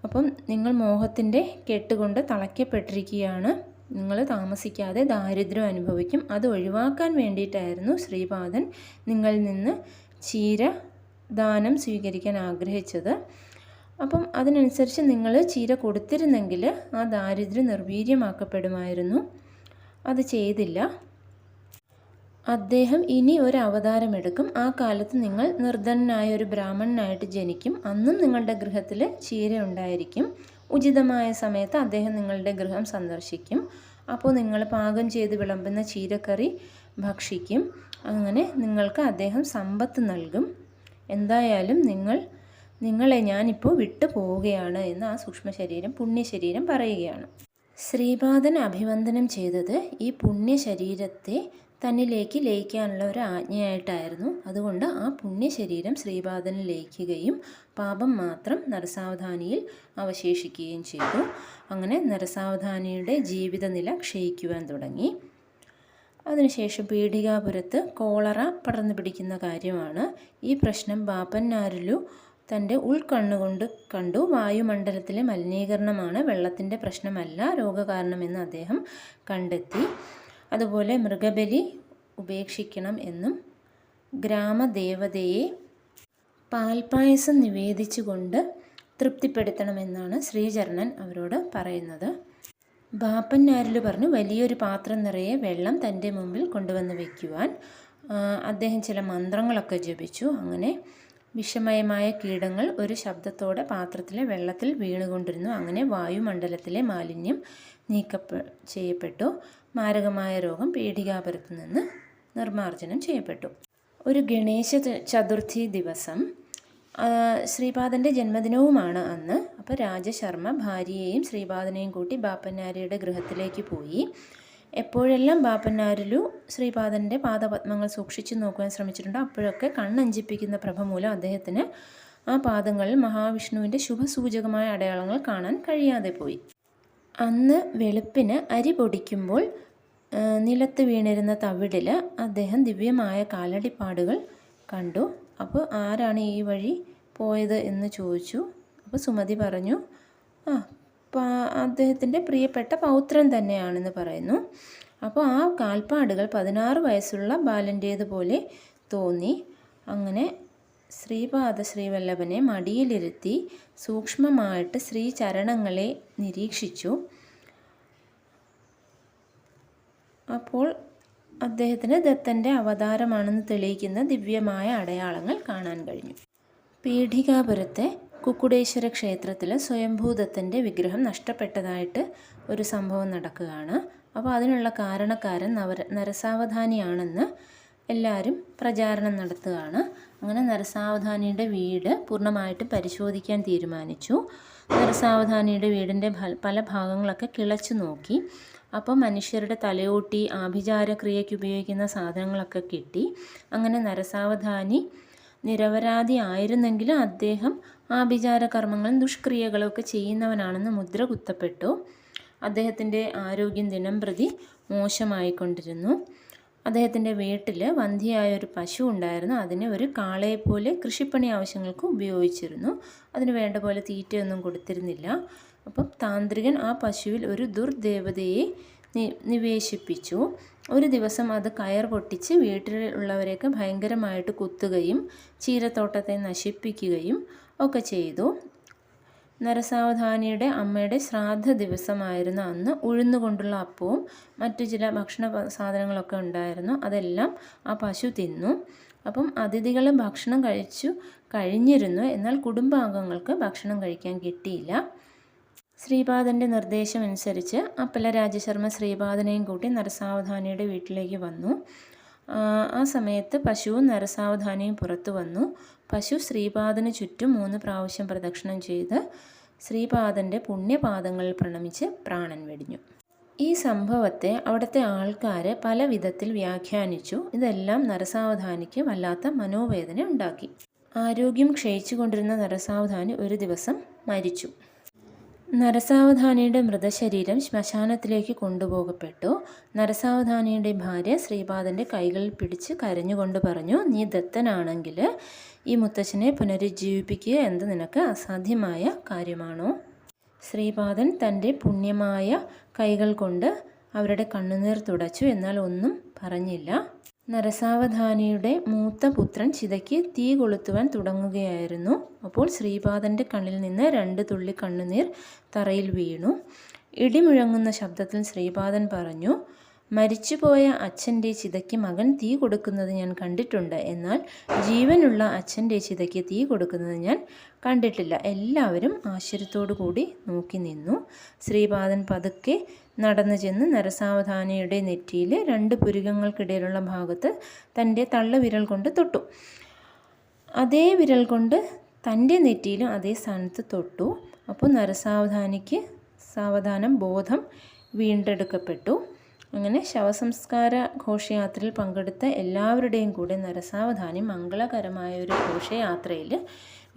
അപ്പം നിങ്ങൾ മോഹത്തിൻ്റെ കെട്ടുകൊണ്ട് തളയ്ക്കപ്പെട്ടിരിക്കുകയാണ്. നിങ്ങൾ താമസിക്കാതെ ദാരിദ്ര്യം അനുഭവിക്കും. അത് ഒഴിവാക്കാൻ വേണ്ടിയിട്ടായിരുന്നു ശ്രീപാദൻ നിങ്ങളിൽ നിന്ന് ചീര ദാനം സ്വീകരിക്കാൻ ആഗ്രഹിച്ചത്. അപ്പം അതിനനുസരിച്ച് നിങ്ങൾ ചീര കൊടുത്തിരുന്നെങ്കിൽ ആ ദാരിദ്ര്യം നിർവീര്യമാക്കപ്പെടുമായിരുന്നു. അത് ചെയ്തില്ല. അദ്ദേഹം ഇനി ഒരു അവതാരമെടുക്കും. ആ കാലത്ത് നിങ്ങൾ നിർധനനായ ഒരു ബ്രാഹ്മണനായിട്ട് ജനിക്കും. അന്നും നിങ്ങളുടെ ഗൃഹത്തിൽ ചീര ഉണ്ടായിരിക്കും. ഉചിതമായ സമയത്ത് അദ്ദേഹം നിങ്ങളുടെ ഗൃഹം സന്ദർശിക്കും. അപ്പോൾ നിങ്ങൾ പാകം ചെയ്ത് വിളമ്പുന്ന ചീരക്കറി ഭക്ഷിക്കും. അങ്ങനെ നിങ്ങൾക്ക് അദ്ദേഹം സമ്പത്ത് നൽകും. എന്തായാലും നിങ്ങളെ ഞാനിപ്പോൾ വിട്ടു പോവുകയാണ് എന്ന് ആ സൂക്ഷ്മശരീരം പുണ്യശരീരം പറയുകയാണ്. ശ്രീപാദൻ അഭിവന്ദനം ചെയ്തത് ഈ പുണ്യശരീരത്തെ തന്നിലേക്ക് ലയിക്കാനുള്ള ഒരു ആജ്ഞയായിട്ടായിരുന്നു. അതുകൊണ്ട് ആ പുണ്യശരീരം ശ്രീപാദനിൽ ലയിക്കുകയും പാപം മാത്രം നരസാവധാനിയിൽ അവശേഷിക്കുകയും ചെയ്തു. അങ്ങനെ നരസാവധാനിയുടെ ജീവിതനില ക്ഷയിക്കുവാൻ തുടങ്ങി. അതിനുശേഷം പീഠികാപുരത്ത് കോളറ പടർന്നു പിടിക്കുന്ന കാര്യമാണ്. ഈ പ്രശ്നം ബാപ്പന്നാരുലു തൻ്റെ ഉൾക്കണ്ണുകൊണ്ട് കണ്ടു. വായുമണ്ഡലത്തിലെ മലിനീകരണമാണ്, വെള്ളത്തിൻ്റെ പ്രശ്നമല്ല രോഗകാരണമെന്ന് അദ്ദേഹം കണ്ടെത്തി. അതുപോലെ മൃഗബലി ഉപേക്ഷിക്കണം എന്നും ഗ്രാമദേവതയെ പാൽപ്പായസം നിവേദിച്ചുകൊണ്ട് തൃപ്തിപ്പെടുത്തണമെന്നാണ് ശ്രീചരണൻ അവരോട് പറയുന്നത്. ബാപ്പന്നാരിൽ പറഞ്ഞു വലിയൊരു പാത്രം നിറയെ വെള്ളം തൻ്റെ മുമ്പിൽ കൊണ്ടുവന്ന് വയ്ക്കുവാൻ. അദ്ദേഹം ചില മന്ത്രങ്ങളൊക്കെ ജപിച്ചു. അങ്ങനെ വിഷമയമായ കീടങ്ങൾ ഒരു ശബ്ദത്തോടെ പാത്രത്തിലെ വെള്ളത്തിൽ വീണുകൊണ്ടിരുന്നു. അങ്ങനെ വായുമണ്ഡലത്തിലെ മാലിന്യം ചെയ്യപ്പെട്ടു. മാരകമായ രോഗം പീഠികാപുരത്ത് നിന്ന് നിർമ്മാർജ്ജനം ചെയ്യപ്പെട്ടു. ഒരു ഗണേശ ചതുർത്ഥി ദിവസം ശ്രീപാദൻ്റെ ജന്മദിനവുമാണ് അന്ന്. അപ്പോൾ രാജശർമ്മ ഭാര്യയെയും ശ്രീപാദനെയും കൂട്ടി ബാപ്പന്നാരിയുടെ ഗൃഹത്തിലേക്ക് പോയി. എപ്പോഴെല്ലാം ബാപ്പന്നാരിലു ശ്രീപാദൻ്റെ പാദപത്മങ്ങൾ സൂക്ഷിച്ചു നോക്കുവാൻ ശ്രമിച്ചിട്ടുണ്ടോ അപ്പോഴൊക്കെ കണ്ണഞ്ചിപ്പിക്കുന്ന പ്രഭ മൂലം അദ്ദേഹത്തിന് ആ പാദങ്ങളിൽ മഹാവിഷ്ണുവിൻ്റെ ശുഭസൂചകമായ അടയാളങ്ങൾ കാണാൻ കഴിയാതെ പോയി. അന്ന് വെളുപ്പിന് അരി പൊടിക്കുമ്പോൾ നിലത്ത് വീണിരുന്ന തവിടിൽ അദ്ദേഹം ദിവ്യമായ കാലടിപ്പാടുകൾ കണ്ടു. അപ്പോൾ ആരാണ് ഈ വഴി പോയത് എന്ന് ചോദിച്ചു. അപ്പോൾ സുമതി പറഞ്ഞു, അദ്ദേഹത്തിൻ്റെ പ്രിയപ്പെട്ട പൗത്രൻ തന്നെയാണെന്ന് പറയുന്നു. അപ്പോൾ ആ കാൽപ്പാടുകൾ 16 വയസ്സുള്ള ബാലൻ്റേതുപോലെ തോന്നി. അങ്ങനെ ശ്രീപാദ ശ്രീവല്ലഭനെ മടിയിലിരുത്തി സൂക്ഷ്മമായിട്ട് ശ്രീചരണങ്ങളെ നിരീക്ഷിച്ചു. അപ്പോൾ അദ്ദേഹത്തിന് ദത്തൻ്റെ അവതാരമാണെന്ന് തെളിയിക്കുന്ന ദിവ്യമായ അടയാളങ്ങൾ കാണാൻ കഴിഞ്ഞു. പീഠികാപുരത്തെ കുക്കുടേശ്വര ക്ഷേത്രത്തിൽ സ്വയംഭൂദത്തൻ്റെ വിഗ്രഹം നഷ്ടപ്പെട്ടതായിട്ട് ഒരു സംഭവം നടക്കുകയാണ്. അപ്പോൾ അതിനുള്ള കാരണക്കാരൻ നരസാവധാനിയാണെന്ന് എല്ലാവരും പ്രചാരണം നടത്തുകയാണ്. അങ്ങനെ നരസാവധാനിയുടെ വീട് പൂർണ്ണമായിട്ട് പരിശോധിക്കാൻ തീരുമാനിച്ചു. നരസാവധാനിയുടെ വീടിൻ്റെ പല ഭാഗങ്ങളൊക്കെ കിളച്ചു നോക്കി. അപ്പോൾ മനുഷ്യരുടെ തലയോട്ടി ആഭിചാരക്രിയയ്ക്ക് ഉപയോഗിക്കുന്ന സാധനങ്ങളൊക്കെ കിട്ടി. അങ്ങനെ നരസാവധാനി നിരപരാധി ആയിരുന്നെങ്കിലും അദ്ദേഹം ആഭിചാര കർമ്മങ്ങളും ദുഷ്ക്രിയകളും ഒക്കെ ചെയ്യുന്നവനാണെന്ന് മുദ്ര കുത്തപ്പെട്ടു. അദ്ദേഹത്തിൻ്റെ ആരോഗ്യം ദിനംപ്രതി മോശമായിക്കൊണ്ടിരുന്നു. അദ്ദേഹത്തിൻ്റെ വീട്ടിൽ വന്ധ്യയായൊരു പശു ഉണ്ടായിരുന്നു. അതിനെ ഒരു കാളയെപ്പോലെ കൃഷിപ്പണി ആവശ്യങ്ങൾക്ക് ഉപയോഗിച്ചിരുന്നു. അതിന് വേണ്ട പോലെ തീറ്റയൊന്നും കൊടുത്തിരുന്നില്ല. അപ്പം താന്ത്രികൻ ആ പശുവിൽ ഒരു ദുർദേവതയെ നിവേശിപ്പിച്ചു. ഒരു ദിവസം അത് കയർ പൊട്ടിച്ച് വീട്ടിലുള്ളവരെയൊക്കെ ഭയങ്കരമായിട്ട് കുത്തുകയും ചീരത്തോട്ടത്തെ നശിപ്പിക്കുകയും ഒക്കെ ചെയ്തു. നരസാവധാനിയുടെ അമ്മയുടെ ശ്രാദ്ധ ദിവസമായിരുന്ന അന്ന് ഉഴുന്നുകൊണ്ടുള്ള അപ്പവും മറ്റു ചില ഭക്ഷണ സാധനങ്ങളൊക്കെ ഉണ്ടായിരുന്നു. അതെല്ലാം ആ പശു തിന്നു. അപ്പം അതിഥികൾ ഭക്ഷണം കഴിച്ചു കഴിഞ്ഞിരുന്നു. എന്നാൽ കുടുംബാംഗങ്ങൾക്ക് ഭക്ഷണം കഴിക്കാൻ കിട്ടിയില്ല. ശ്രീപാദൻ്റെ നിർദ്ദേശമനുസരിച്ച് അപ്പല രാജശർമ്മ ശ്രീപാദനെയും കൂട്ടി നരസാവധാനിയുടെ വീട്ടിലേക്ക് വന്നു. ആ സമയത്ത് പശുവും നരസാവധാനിയും പുറത്തു വന്നു. പശു ശ്രീപാദന് ചുറ്റും 3 പ്രാവശ്യം പ്രദക്ഷിണം ചെയ്ത് ശ്രീപാദൻ്റെ പുണ്യപാദങ്ങളിൽ പ്രണമിച്ച് പ്രാണൻ വെടിഞ്ഞു. ഈ സംഭവത്തെ അവിടുത്തെ ആൾക്കാർ പല വിധത്തിൽ വ്യാഖ്യാനിച്ചു. ഇതെല്ലാം നരസാവധാനിക്ക് വല്ലാത്ത മനോവേദന ഉണ്ടാക്കി. ആരോഗ്യം ക്ഷയിച്ചു കൊണ്ടിരുന്ന നരസാവധാനി ഒരു ദിവസം മരിച്ചു. നരസാവധാനിയുടെ മൃതശരീരം ശ്മശാനത്തിലേക്ക് കൊണ്ടുപോകപ്പെട്ടു. നരസാവധാനിയുടെ ഭാര്യ ശ്രീപാദൻ്റെ കൈകളിൽ പിടിച്ച് കരഞ്ഞുകൊണ്ട് പറഞ്ഞു, നീ ദത്തനാണെങ്കിൽ ഈ മുത്തച്ഛനെ പുനരുജ്ജീവിപ്പിക്കുക എന്നത് നിനക്ക് അസാധ്യമായ കാര്യമാണോ? ശ്രീപാദൻ തൻ്റെ പുണ്യമായ കൈകൾ കൊണ്ട് അവരുടെ കണ്ണുനീർ തുടച്ചു. എന്നാൽ ഒന്നും പറഞ്ഞില്ല. നരസാവധാനിയുടെ മൂത്ത പുത്രൻ ചിതയ്ക്ക് തീ കൊളുത്തുവാൻ തുടങ്ങുകയായിരുന്നു. അപ്പോൾ ശ്രീപാദൻ്റെ കണ്ണിൽ നിന്ന് 2 തുള്ളി കണ്ണുനീർ തറയിൽ വീണു. ഇടിമുഴങ്ങുന്ന ശബ്ദത്തിൽ ശ്രീപാദൻ പറഞ്ഞു, മരിച്ചുപോയ അച്ഛൻ്റെ ചിതയ്ക്ക് മകൻ തീ കൊടുക്കുന്നത് ഞാൻ കണ്ടിട്ടുണ്ട്. എന്നാൽ ജീവനുള്ള അച്ഛൻ്റെ ചിതയ്ക്ക് തീ കൊടുക്കുന്നത് ഞാൻ കണ്ടിട്ടില്ല. എല്ലാവരും ആശ്ചര്യത്തോടു കൂടി നോക്കി നിന്നു. ശ്രീപാദൻ പതുക്കെ നടന്നു ചെന്ന് നരസാവധാനിയുടെ നെറ്റിയിൽ 2 പുരികങ്ങൾക്കിടയിലുള്ള ഭാഗത്ത് തൻ്റെ തള്ളവിരൽ കൊണ്ട് തൊട്ടു. അതേ വിരൽ കൊണ്ട് തൻ്റെ നെറ്റിയിലും അതേ സ്ഥാനത്ത് തൊട്ടു. അപ്പോൾ നരസാവധാനിക്ക് സാവധാനം ബോധം വീണ്ടെടുക്കപ്പെട്ടു. അങ്ങനെ ശവസംസ്കാര ഘോഷയാത്രയിൽ പങ്കെടുത്ത എല്ലാവരുടെയും കൂടെ നരസാവധാനി മംഗളകരമായ ഒരു ഘോഷയാത്രയിൽ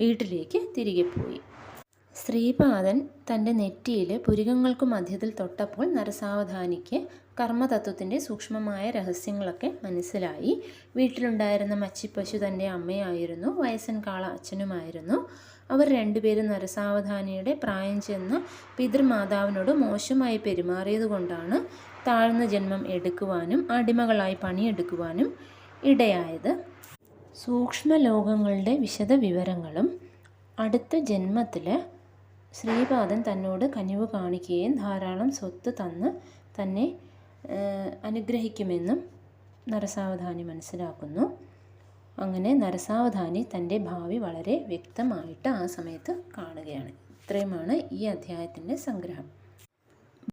വീട്ടിലേക്ക് തിരികെ പോയി. ശ്രീപാദൻ തൻ്റെ നെറ്റിയിൽ പുരികങ്ങൾക്ക് മധ്യത്തിൽ തൊട്ടപ്പോൾ നരസാവധാനിക്ക് കർമ്മതത്വത്തിൻ്റെ സൂക്ഷ്മമായ രഹസ്യങ്ങളൊക്കെ മനസ്സിലായി. വീട്ടിലുണ്ടായിരുന്ന മച്ചിപ്പശു തൻ്റെ അമ്മയായിരുന്നു. വയസ്സൻ കാള അച്ഛനുമായിരുന്നു. അവർ 2 പേരും നരസാവധാനിയുടെ പ്രായം ചെന്ന പിതൃമാതാവിനോട് മോശമായി പെരുമാറിയത് കൊണ്ടാണ് താഴ്ന്ന ജന്മം എടുക്കുവാനും അടിമകളായി പണിയെടുക്കുവാനും ഇടയായത്. സൂക്ഷ്മലോകങ്ങളുടെ വിശദ വിവരങ്ങളും അടുത്ത ജന്മത്തിൽ ശ്രീപാദൻ തന്നോട് കനിവ് കാണിക്കുകയും ധാരാളം സ്വത്ത് തന്ന് തന്നെ അനുഗ്രഹിക്കുമെന്നും നരസാവധാനി മനസ്സിലാക്കുന്നു. അങ്ങനെ നരസാവധാനി തൻ്റെ ഭാവി വളരെ വ്യക്തമായിട്ട് ആ സമയത്ത് കാണുകയാണ്. ഇത്രയുമാണ് ഈ അധ്യായത്തിൻ്റെ സംഗ്രഹം.